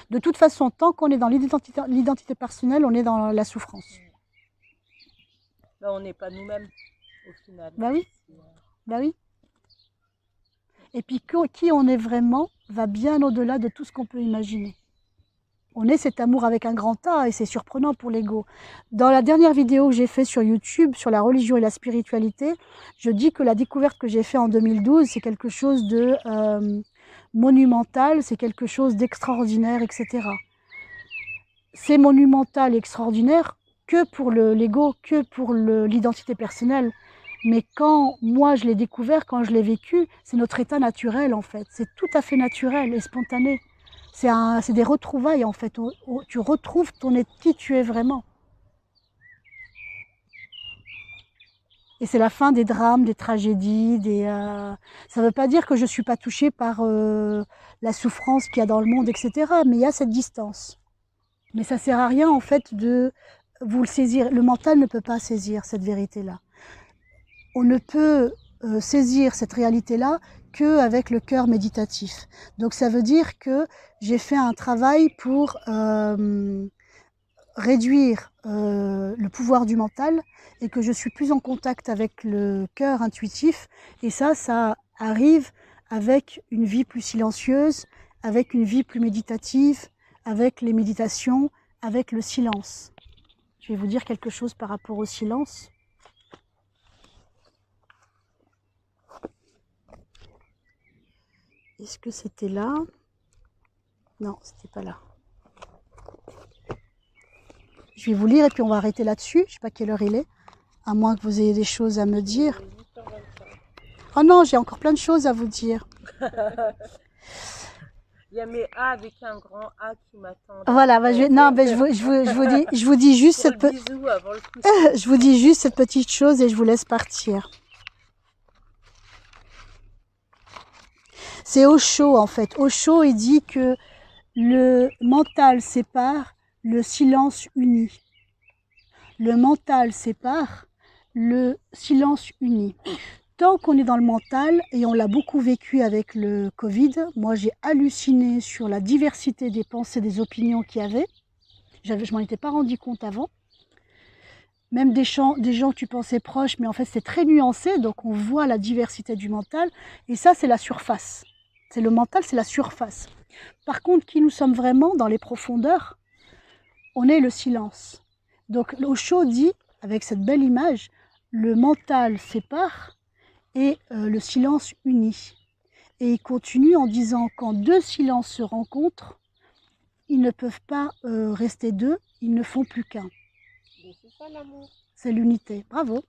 De toute façon, tant qu'on est dans l'identité personnelle, on est dans la souffrance. Ben, on n'est pas nous-mêmes, au final. Bah oui, bah oui. Et puis qui on est vraiment va bien au-delà de tout ce qu'on peut imaginer. On est cet amour avec un grand A et c'est surprenant pour l'ego. Dans la dernière vidéo que j'ai faite sur YouTube sur la religion et la spiritualité, je dis que la découverte que j'ai faite en 2012, c'est quelque chose de monumental, c'est quelque chose d'extraordinaire, etc. C'est monumental et extraordinaire que pour l'ego, que pour l'identité personnelle. Mais quand moi je l'ai découvert, quand je l'ai vécu, c'est notre état naturel en fait. C'est tout à fait naturel et spontané. C'est des retrouvailles en fait. Tu retrouves qui tu es vraiment. Et c'est la fin des drames, des tragédies. Ça ne veut pas dire que je ne suis pas touchée par la souffrance qu'il y a dans le monde, etc. Mais il y a cette distance. Mais ça ne sert à rien en fait de vous le saisir. Le mental ne peut pas saisir cette vérité-là. On ne peut saisir cette réalité-là qu'avec le cœur méditatif. Donc ça veut dire que j'ai fait un travail pour réduire le pouvoir du mental et que je suis plus en contact avec le cœur intuitif. Et ça arrive avec une vie plus silencieuse, avec une vie plus méditative, avec les méditations, avec le silence. Je vais vous dire quelque chose par rapport au silence. Est-ce que c'était là? Non, c'était pas là. Je vais vous lire et puis on va arrêter là-dessus. Je ne sais pas quelle heure il est, à moins que vous ayez des choses à me dire. Oh non, j'ai encore plein de choses à vous dire. Il y a mes A avec un grand A qui m'attendent. Voilà, bah je vous dis juste je vous dis juste cette petite chose et je vous laisse partir. C'est Osho en fait. Osho, il dit que le mental sépare, le silence unit. Le mental sépare, le silence unit. Tant qu'on est dans le mental, et on l'a beaucoup vécu avec le Covid, moi j'ai halluciné sur la diversité des pensées, des opinions qu'il y avait. Je m'en étais pas rendu compte avant. Même des gens que tu pensais proches, mais en fait c'est très nuancé, donc on voit la diversité du mental. Et ça, c'est la surface. C'est le mental, c'est la surface. Par contre, qui nous sommes vraiment dans les profondeurs, on est le silence. Donc Osho dit, avec cette belle image, le mental sépare et le silence unit. Et il continue en disant quand deux silences se rencontrent, ils ne peuvent pas rester deux, ils ne font plus qu'un. C'est ça l'amour. C'est l'unité. Bravo.